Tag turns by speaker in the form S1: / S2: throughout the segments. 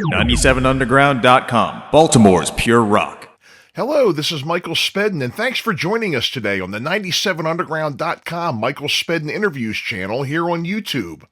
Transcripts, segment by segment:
S1: 97underground.com, Baltimore's pure rock.
S2: Hello, this is Michael Spedden, and thanks for joining us today on the 97underground.com Michael Spedden Interviews channel here on YouTube.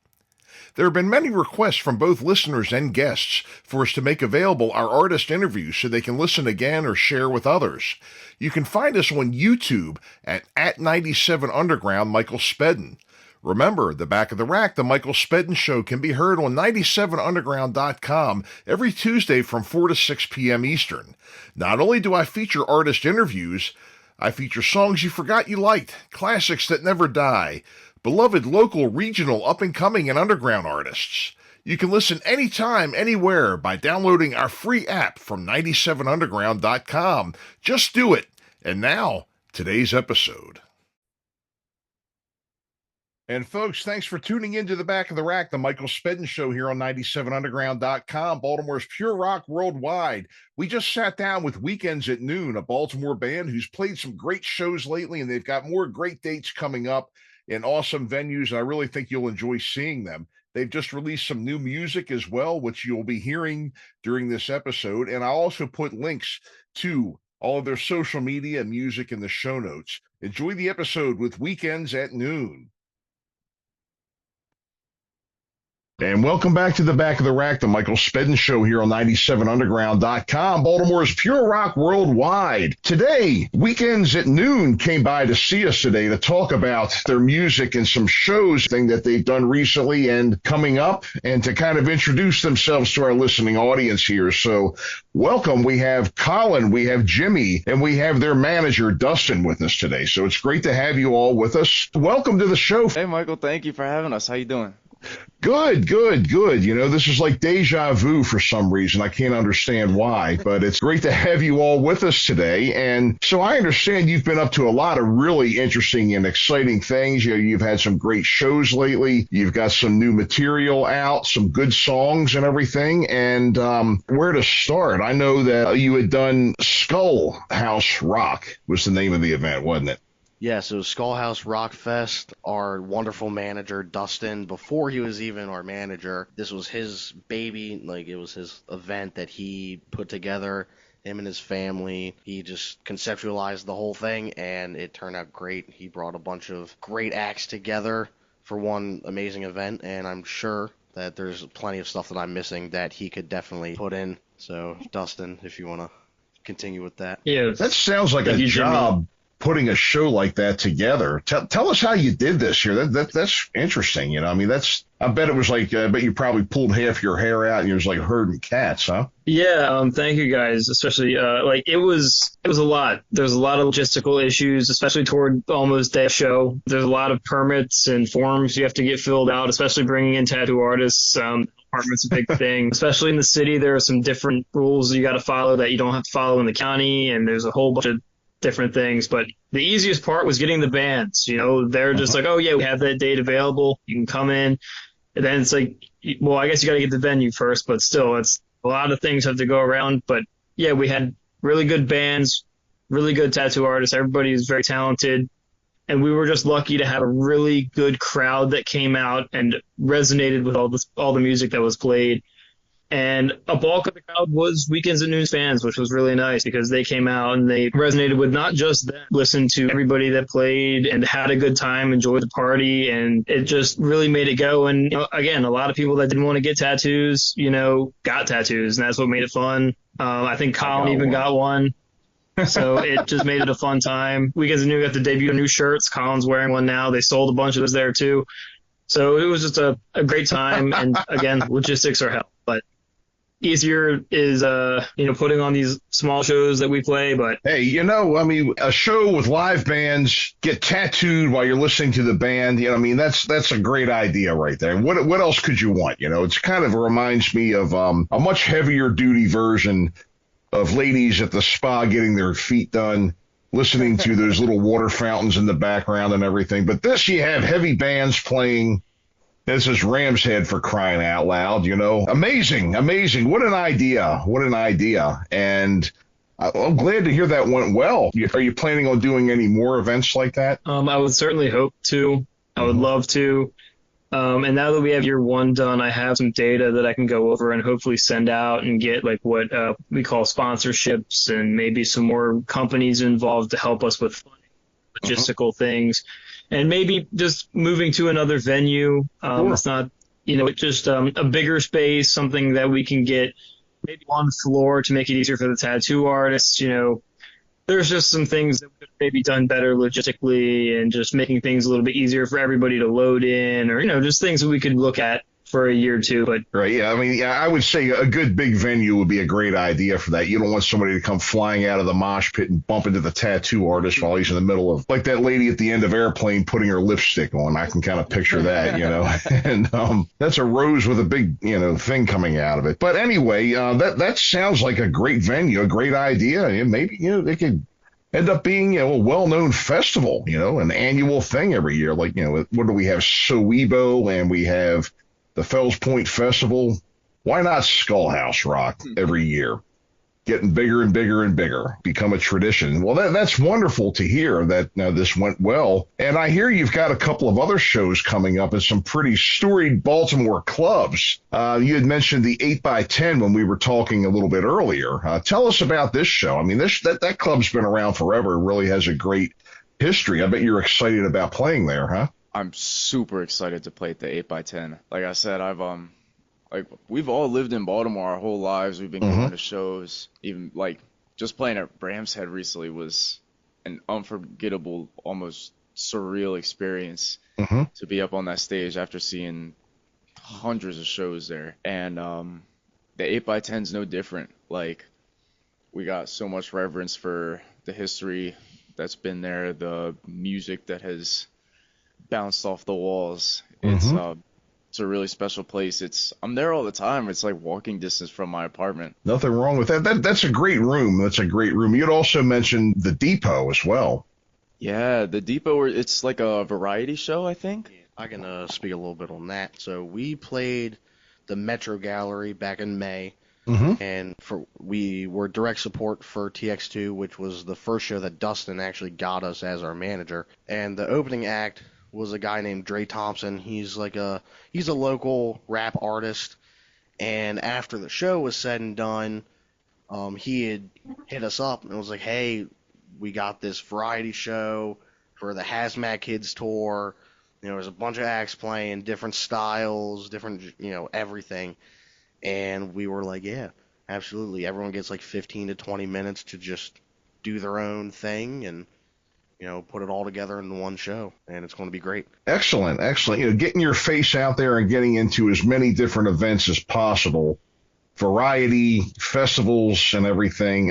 S2: There have been many requests from both listeners and guests for us to make available our artist interviews so they can listen again or share with others. You can find us on YouTube at 97underground Michael Spedden. Remember, the Back of the Rack, the Michael Spedden Show, can be heard on 97underground.com every Tuesday from 4 to 6 p.m. Eastern. Not only do I feature artist interviews, I feature songs you forgot you liked, classics that never die, beloved local, regional, up-and-coming, and underground artists. You can listen anytime, anywhere by downloading our free app from 97underground.com. Just do it. And now, today's episode. And folks, thanks for tuning into the Back of the Rack, the Michael Spedden Show here on 97underground.com, Baltimore's pure rock worldwide. We just sat down with Weekends at Noon, a Baltimore band who's played some great shows lately, and they've got more great dates coming up in awesome venues, and I really think you'll enjoy seeing them. They've just released some new music as well, which you'll be hearing during this episode, and I also put links to all of their social media and music in the show notes. Enjoy the episode with Weekends at Noon. And welcome back to the Back of the Rack, the Michael Spedden Show here on 97underground.com, Baltimore's pure rock worldwide. Today, Weekends at Noon came by to see us today to talk about their music and some shows thing that they've done recently and coming up, and to kind of introduce themselves to our listening audience here. So welcome. We have Colin, we have Jimmy, and we have their manager, Dustin, with us today. So it's great to have you all with us. Welcome to the show.
S3: Hey, Michael, thank you for having us. How you doing?
S2: Good. You know, this is like deja vu for some reason. I can't understand why, but it's great to have you all with us today. And so I understand you've been up to a lot of really interesting and exciting things. You know, you've had some great shows lately. You've got some new material out, some good songs and everything. And where to start? I know that you had done Skull House Rock was the name of the event, wasn't it?
S3: Yeah, so Skullhouse Rock Fest, our wonderful manager, Dustin, before he was even our manager, this was his baby, like it was his event that he put together, him and his family. He just conceptualized the whole thing, and it turned out great. He brought a bunch of great acts together for one amazing event, and I'm sure that there's plenty of stuff that I'm missing that he could definitely put in. So, Dustin, if you want to continue with that.
S2: Yeah, that sounds like a job. Putting a show like that together. Tell us how you did this year. That's interesting. You know, I mean, I bet it was like, I bet you probably pulled half your hair out and you was like herding cats, huh?
S4: Yeah. Thank you guys. Especially, like it was a lot. There's a lot of logistical issues, especially toward almost day show. There's a lot of permits and forms you have to get filled out, especially bringing in tattoo artists. Department's a big thing, especially in the city. There are some different rules you got to follow that you don't have to follow in the county. And there's a whole bunch of different things, but the easiest part was getting the bands. You know, they're just like, oh yeah, we have that date available, you can come in. And then it's like, well, I guess you got to get the venue first, but still, it's a lot of things have to go around. But yeah, we had really good bands, really good tattoo artists. Everybody is very talented, and we were just lucky to have a really good crowd that came out and resonated with all the music that was played. And a bulk of the crowd was Weekends at Noon fans, which was really nice because they came out and they resonated with not just them, listened to everybody that played and had a good time, enjoyed the party, and it just really made it go. And you know, again, a lot of people that didn't want to get tattoos, you know, got tattoos, and that's what made it fun. I think Colin even got one. So it just made it a fun time. Weekends at Noon got to debut new shirts. Colin's wearing one now. They sold a bunch of those there too. So it was just a great time. And again, logistics are hell, but easier is putting on these small shows that we play. But
S2: hey, you know, I mean, a show with live bands, get tattooed while you're listening to the band, you know, I mean, that's a great idea right there. What else could you want? You know, it's kind of reminds me of a much heavier duty version of ladies at the spa getting their feet done, listening to those little water fountains in the background and everything. But this, you have heavy bands playing. This is Ram's Head, for crying out loud, you know. Amazing. What an idea. And I'm glad to hear that went well. Are you planning on doing any more events like that?
S4: I would certainly hope to. I would love to. And now that we have year one done, I have some data that I can go over and hopefully send out and get like what we call sponsorships and maybe some more companies involved to help us with logistical things. And maybe just moving to another venue.
S2: Sure.
S4: It's not, just a bigger space, something that we can get maybe one floor to make it easier for the tattoo artists. There's just some things that could maybe done better logistically and just making things a little bit easier for everybody to load in or, just things that we could look at for a year or two. But
S2: Right. Yeah. I mean, yeah, I would say a good big venue would be a great idea for that. You don't want somebody to come flying out of the mosh pit and bump into the tattoo artist while he's in the middle of, like that lady at the end of Airplane putting her lipstick on. I can kind of picture that, and that's a rose with a big, thing coming out of it. But anyway, that sounds like a great venue, a great idea. And maybe, they could end up being, a well-known festival, an annual thing every year. Like, what do we have? Sowebo, and we have the Fells Point Festival. Why not Skullhouse Rock every year? Getting bigger and bigger and bigger, become a tradition. Well, that's wonderful to hear that this went well. And I hear you've got a couple of other shows coming up at some pretty storied Baltimore clubs. You had mentioned the 8x10 when we were talking a little bit earlier. Tell us about this show. I mean, that club's been around forever. It really has a great history. I bet you're excited about playing there, huh?
S5: I'm super excited to play at the 8x10. Like I said, we've all lived in Baltimore our whole lives. We've been going to shows. Even just playing at Rams Head recently was an unforgettable, almost surreal experience to be up on that stage after seeing hundreds of shows there. And the 8x10 is no different. Like, we got so much reverence for the history that's been there, the music that has bounced off the walls. It's a really special place. I'm there all the time. It's like walking distance from my apartment.
S2: Nothing wrong with that. That's a great room. That's a great room. You'd also mentioned the Depot as well.
S5: Yeah, the Depot, it's like a variety show, I think.
S3: I can speak a little bit on that. So we played the Metro Gallery back in May, and we were direct support for TX2, which was the first show that Dustin actually got us as our manager. And the opening act was a guy named Dre Thompson. He's a local rap artist, and after the show was said and done, he had hit us up and was like, "Hey, we got this variety show for the Hazmat Kids tour. There's a bunch of acts playing, different styles, different, everything." And we were like, "Yeah, absolutely." Everyone gets like 15 to 20 minutes to just do their own thing and put it all together in one show, and it's going to be great.
S2: Excellent. Getting your face out there and getting into as many different events as possible, variety, festivals, and everything.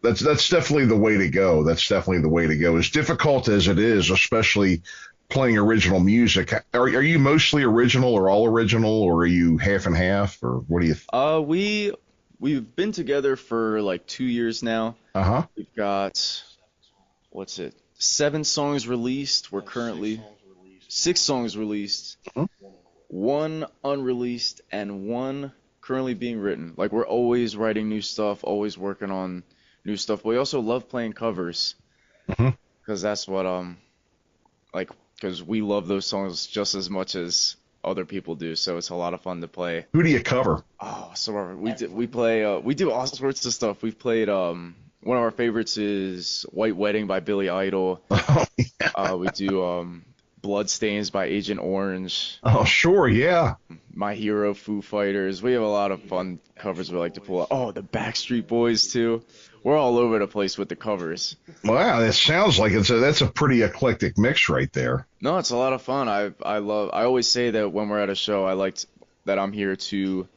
S2: That's definitely the way to go. As difficult as it is, especially playing original music. Are you mostly original or all original, or are you half and half, or what do you?
S5: We've been together for like 2 years now. We've got, 7 songs released. We're currently 6 songs released, 1 unreleased, and 1 currently being written. Like, we're always writing new stuff, always working on new stuff. But we also love playing covers, because that's what because we love those songs just as much as other people do. So it's a lot of fun to play.
S2: Who do you cover?
S5: Oh, so we do all sorts of stuff. We've played one of our favorites is White Wedding by Billy Idol.
S2: Oh, yeah.
S5: We do Bloodstains by Agent Orange.
S2: Oh, sure, yeah.
S5: My Hero, Foo Fighters. We have a lot of fun covers we like to pull out. Oh, the Backstreet Boys, too. We're all over the place with the covers.
S2: Wow, that sounds like that's a pretty eclectic mix right there.
S5: No, it's a lot of fun. I always say that when we're at a show, that I'm here to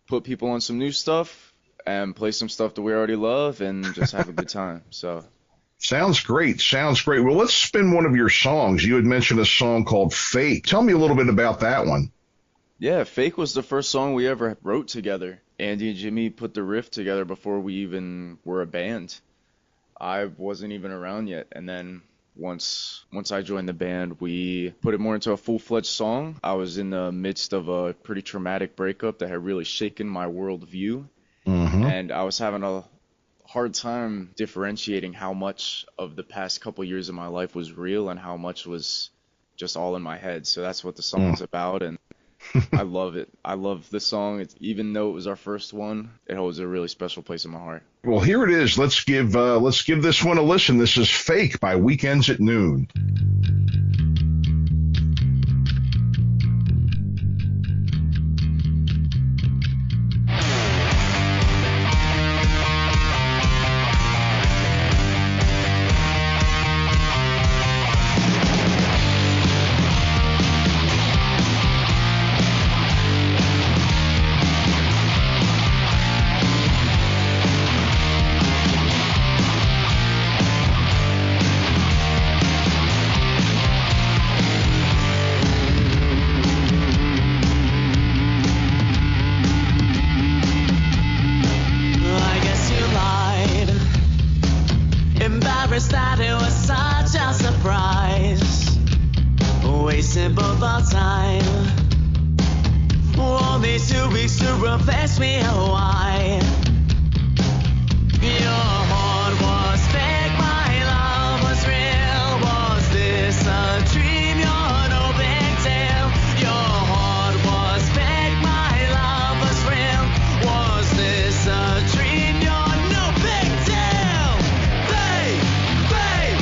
S5: put people on some new stuff and play some stuff that we already love and just have a good time. So
S2: Sounds great. Well, let's spin one of your songs. You had mentioned a song called Fake. Tell me a little bit about that one.
S5: Yeah, Fake was the first song we ever wrote together. Andy and Jimmy put the riff together before we even were a band. I wasn't even around yet, and then once I joined the band, we put it more into a full-fledged song. I was in the midst of a pretty traumatic breakup that had really shaken my worldview, and I was having a hard time differentiating how much of the past couple years of my life was real and how much was just all in my head. So that's what the song's about, and I love it. I love the song. Even though it was our first one, it holds a really special place in my heart.
S2: Well, here it is. Let's give this one a listen. This is Fake by Weekends at Noon.
S6: That it was such a surprise, wasting both our time. Only 2 weeks to replace me, oh why? Your heart was fake, my love was real. Was this a dream? You're no big deal. Your heart was fake, my love was real. Was this a dream? You're no big deal. Fake, fake,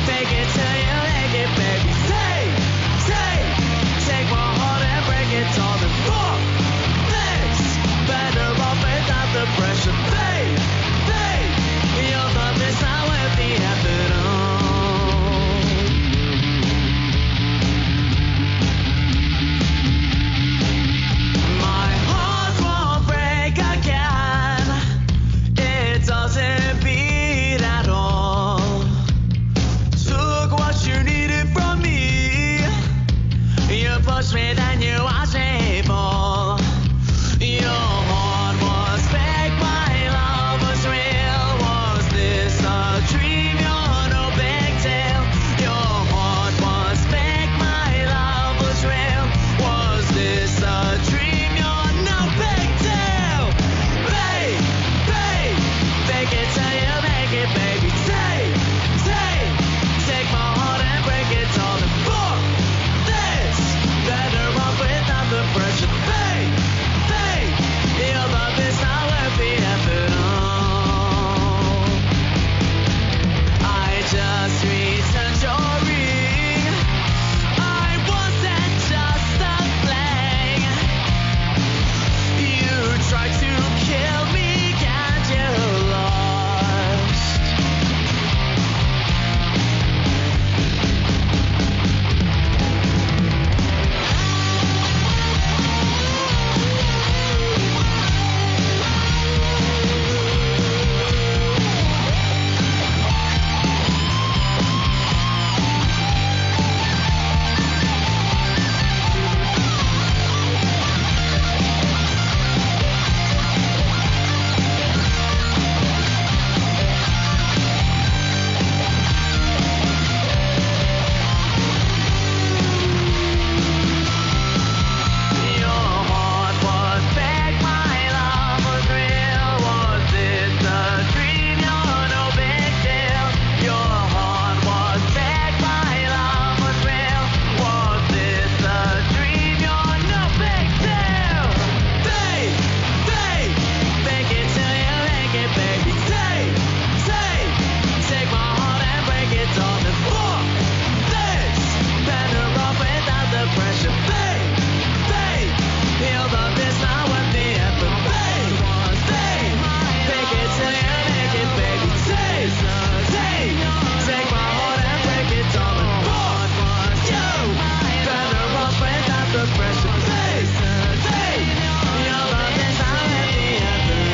S6: fake it till you make it, baby. Take my heart and break it all the fuck this. Better off without the pressure. Fake, your love is not worth the effort. My heart won't break again. It doesn't beat at all. Took what you needed from me. You pushed me, then you watched me fall. Your heart was fake, my love was real. Was this a dream? You're no big deal. Your heart was fake, my love was real. Was this a dream? You're no big deal. Fake, fake it till you make it, baby. Take my heart and break it all the fuck this. Better off without the pressure. Fake, your love is not worth the effort. I just returned your ring. I wasn't just a fling. You tried to kill me and you lost. Your heart was fake, my love was real. Was this a dream? You're no big deal. Your heart was fake, my love was real. Was this a dream? You're no big deal. Fake it till you make it, baby. Take my heart and break it all the fuck this. Better off without the pressure. Your love is not worth the effort. Fake it till you make it, baby. Take my heart and break it all apart. You better off without the pressure. Your love is not worth the effort.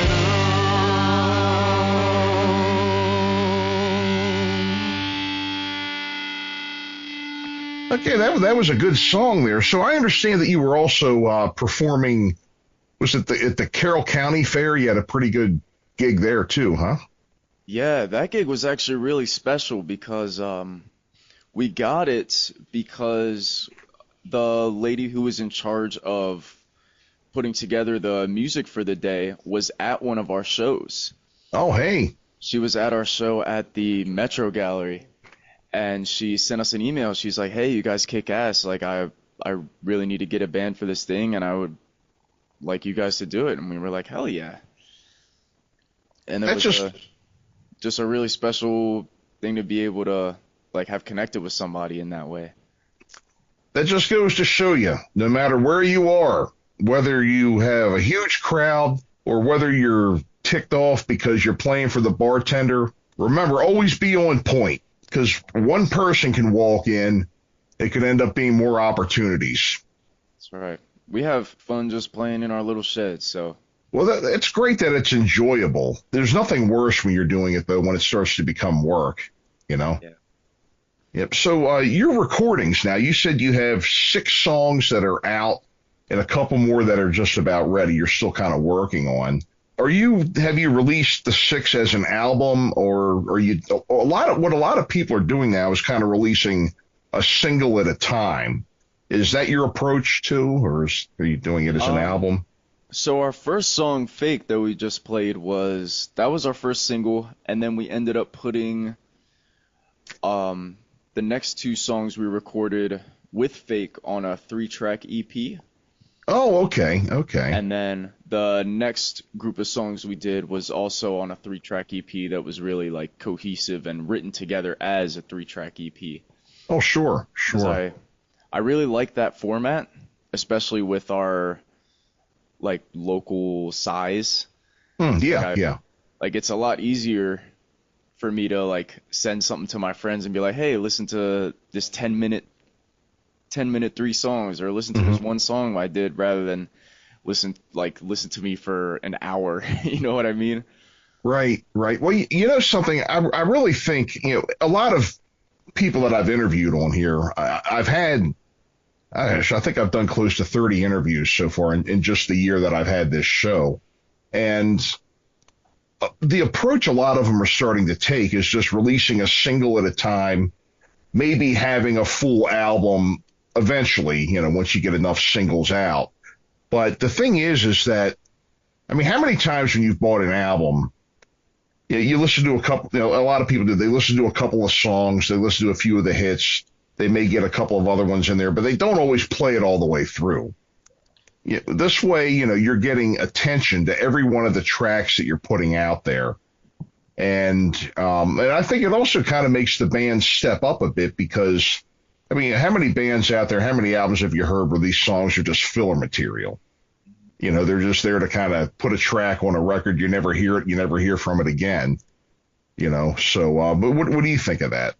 S2: Okay, that was a good song there. So I understand that you were also performing. Was it at the Carroll County Fair? You had a pretty good gig there too, huh?
S5: Yeah, that gig was actually really special because we got it because the lady who was in charge of putting together the music for the day was at one of our shows.
S2: Oh, hey.
S5: She was at our show at the Metro Gallery, and she sent us an email. She's like, "Hey, you guys kick ass. Like, I really need to get a band for this thing, and I would like you guys to do it." And we were like, "Hell yeah!" And it
S2: That's
S5: was
S2: just
S5: a really special thing to be able to like have connected with somebody in that way.
S2: that just goes to show you, no matter where you are, whether you have a huge crowd or whether you're ticked off because you're playing for the bartender, remember, always be on point, because one person can walk in, it could end up being more opportunities.
S5: That's right. We have fun just playing in our little shed, so
S2: Well, it's great that it's enjoyable. There's nothing worse when you're doing it, though, when it starts to become work, you know?
S5: yeah.
S2: Yep. So your recordings now, you said you have 6 songs that are out and a couple more that are just about ready. You're still kind of working on. Have you released the 6 as an album, or are you what a lot of people are doing now is kind of releasing a single at a time. Is that your approach too, or are you doing it as an album?
S5: So our first song, Fake, that we just played was our first single, and then we ended up putting the next 2 songs we recorded with Fake on a 3-track EP.
S2: Oh, okay.
S5: And then the next group of songs we did was also on a 3-track EP that was really like cohesive and written together as a 3-track EP.
S2: Oh, sure.
S5: 'Cause I really like that format, especially with our like local size.
S2: Yeah.
S5: Like it's a lot easier for me to like send something to my friends and be like, "Hey, listen to this 10-minute 3 songs, or listen to this one song I did," rather than listen to me for an hour. You know what I mean?
S2: Right. Well, you know something, I really think, a lot of people that I've interviewed on here, I've had, I think I've done close to 30 interviews so far in just the year that I've had this show. And the approach a lot of them are starting to take is just releasing a single at a time, maybe having a full album eventually, once you get enough singles out. But the thing is that, I mean, how many times when you've bought an album, you listen to a couple, a lot of people do, they listen to a couple of songs, they listen to a few of the hits, they may get a couple of other ones in there, but they don't always play it all the way through. This way, you're getting attention to every one of the tracks that you're putting out there. And I think it also kind of makes the band step up a bit, because, I mean, how many bands out there, how many albums have you heard where these songs are just filler material? They're just there to kind of put a track on a record. You never hear it. You never hear from it again. So, but what do you think of that?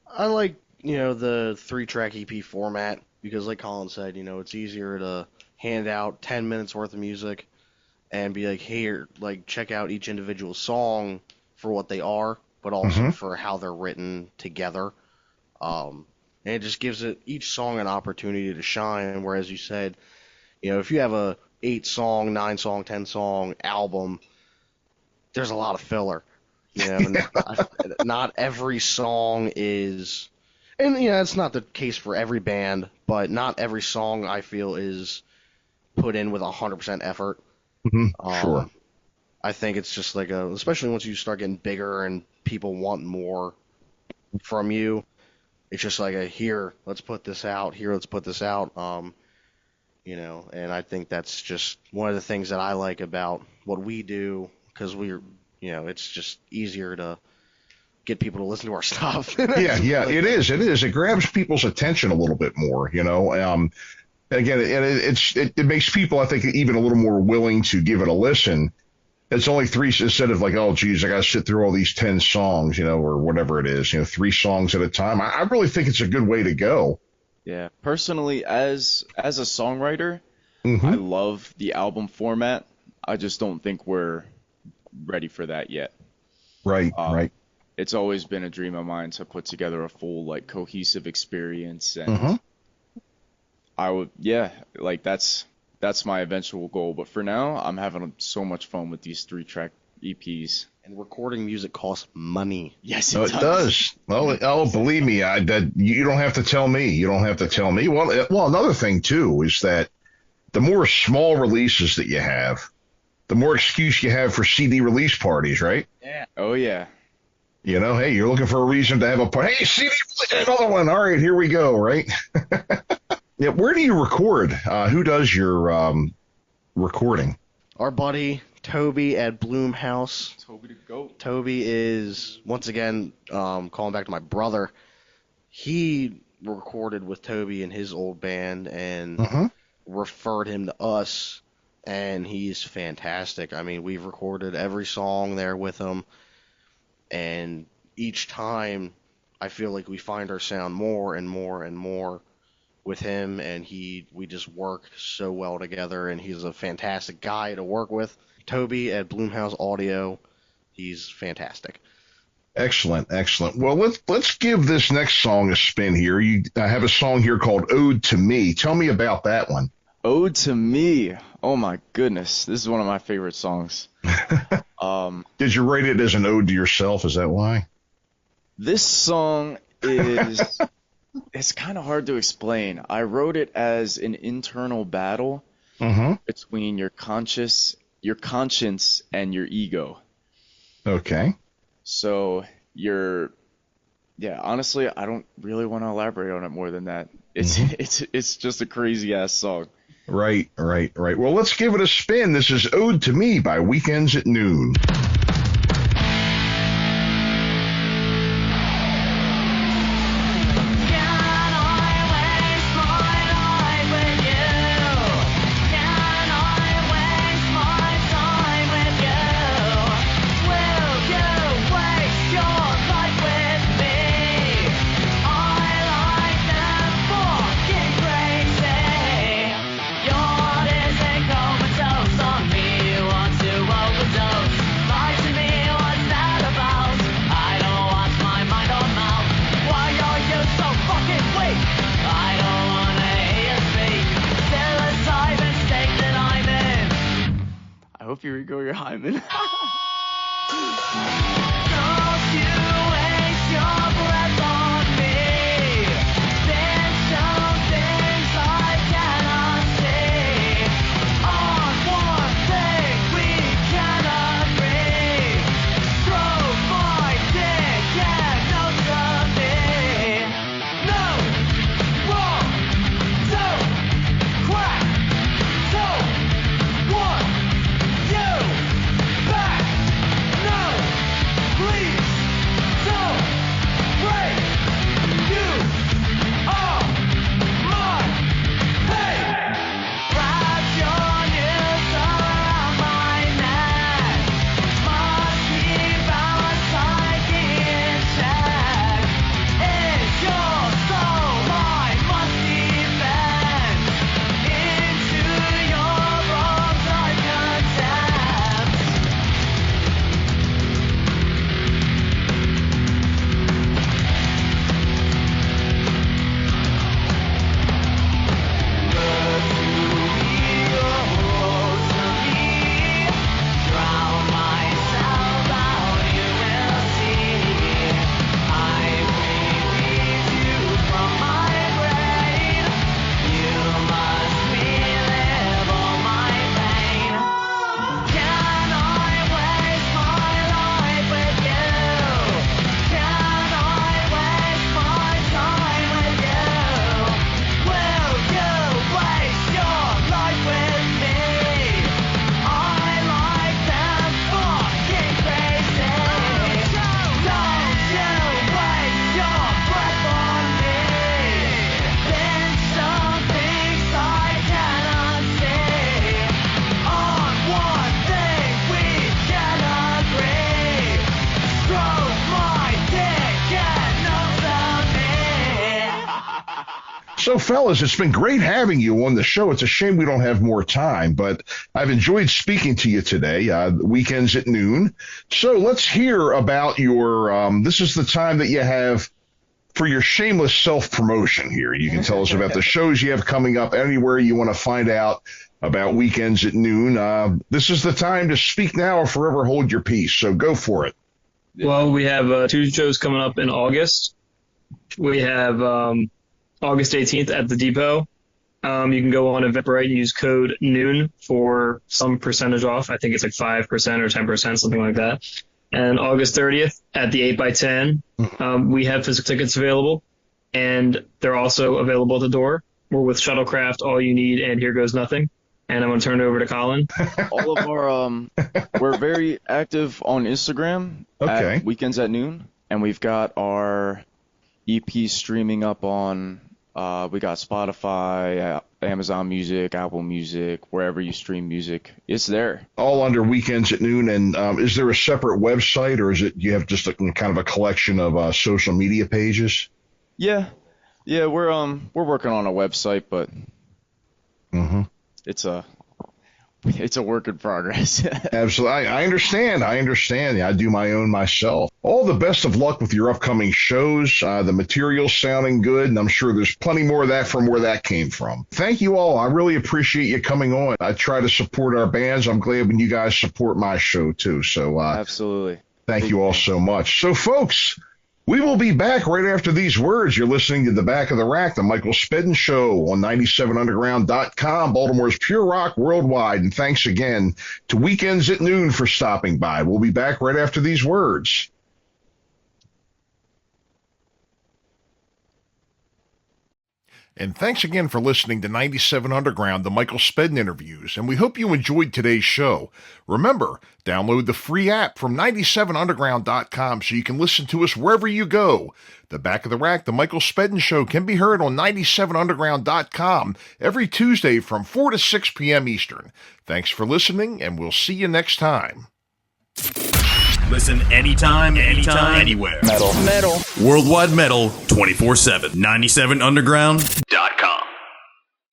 S3: I like, the 3-track EP format because, like Colin said, it's easier to hand out 10 minutes worth of music and be like, here, like, check out each individual song for what they are, but also for how they're written together. And it just gives each song an opportunity to shine. Whereas you said, if you have a 8-song, 9-song, 10-song album, there's a lot of filler. Not every song is, and it's not the case for every band, but not every song I feel is put in with 100% effort.
S2: Sure.
S3: I think it's just like especially once you start getting bigger and people want more from you, it's just like here, let's put this out. Here, let's put this out. And I think that's just one of the things that I like about what we do, because we're, it's just easier to get people to listen to our stuff.
S2: Yeah, it is. It grabs people's attention a little bit more, again, it makes people, I think, even a little more willing to give it a listen. It's only 3 instead of like, oh, geez, I got to sit through all these 10 songs, or whatever it is, 3 songs at a time. I really think it's a good way to go.
S5: Yeah. Personally, as a songwriter, I love the album format. I just don't think we're ready for that yet.
S2: Right.
S5: It's always been a dream of mine to put together a full, like, cohesive experience, and I would, like, that's my eventual goal. But for now, I'm having so much fun with these 3-track EPs.
S3: And recording music costs money.
S5: Yes,
S2: it does. Well, believe me, you don't have to tell me. You don't have to tell me. Well, another thing too is that the more small releases that you have, the more excuse you have for CD release parties, right?
S5: Yeah. Oh yeah.
S2: You know, hey, you're looking for a reason to have a party. Hey, CD, another one. All right, here we go, right? Yeah, where do you record? Who does your recording?
S3: Our buddy Toby at Bloomhouse.
S5: Toby to go.
S3: Toby is, once again, calling back to my brother. He recorded with Toby in his old band and referred him to us, and he's fantastic. I mean, we've recorded every song there with him, and each time I feel like we find our sound more and more and more with him, and we just work so well together, and he's a fantastic guy to work with. Toby at Bloomhouse Audio, he's fantastic.
S2: Excellent, excellent. Well, let's give this next song a spin here. I have a song here called "Ode to Me." Tell me about that one.
S5: Ode to Me. Oh my goodness, this is one of my favorite songs.
S2: Did you write it as an ode to yourself? Is that why?
S5: This song is it's kind of hard to explain. I wrote it as an internal battle between your conscience and your ego.
S2: Okay.
S5: So honestly, I don't really want to elaborate on it more than that. It's just a crazy ass song.
S2: Right. Well, let's give it a spin. This is "Ode to Me" by Weekends at Noon.
S5: I hope you re-go your hymen. So, fellas, it's been great having you on the show. It's a shame we don't have more time, but I've enjoyed speaking to you today, Weekends at Noon. So let's hear about your, this is the time that you have for your shameless self-promotion here. You can tell us about the shows you have coming up, anywhere you want to find out about Weekends at Noon. This is the time to speak now or forever hold your peace. So go for it.
S4: Well, we have 2 shows coming up in August. We have August 18th at the Depot. You can go on Eventbrite and use code NOON for some percentage off. I think it's like 5% or 10%, something like that. And August 30th at the 8x10, we have physical tickets available, and they're also available at the door. We're with Shuttlecraft, All You Need, and Here Goes Nothing. And I'm going to turn it over to Colin.
S5: All of our we're very active on Instagram
S2: Okay.
S5: at Weekends at Noon, and we've got our EP streaming up on we got Spotify, Amazon Music, Apple Music, wherever you stream music, it's there.
S2: All under Weekends at Noon. And is there a separate website, or is it you have just kind of a collection of social media pages?
S5: Yeah, we're working on a website, but it's a work in progress.
S2: Absolutely. I understand. Yeah, I do my own myself. All the best of luck with your upcoming shows. The material's sounding good, and I'm sure there's plenty more of that from where that came from. Thank you all. I really appreciate you coming on. I try to support our bands. I'm glad when you guys support my show, too. So
S5: Absolutely.
S2: thank you all so much. So, folks, we will be back right after these words. You're listening to The Back of the Rack, the Michael Spedden Show on 97underground.com, Baltimore's Pure Rock Worldwide. And thanks again to Weekends at Noon for stopping by. We'll be back right after these words. And thanks again for listening to 97 Underground, the Michael Spedden interviews, and we hope you enjoyed today's show. Remember, download the free app from 97underground.com so you can listen to us wherever you go. The Back of the Rack, the Michael Spedden Show, can be heard on 97underground.com every Tuesday from 4 to 6 p.m. Eastern. Thanks for listening, and we'll see you next time.
S1: Listen anytime, anywhere. Metal.
S6: Metal.
S1: Worldwide metal 24/7. 97underground.com.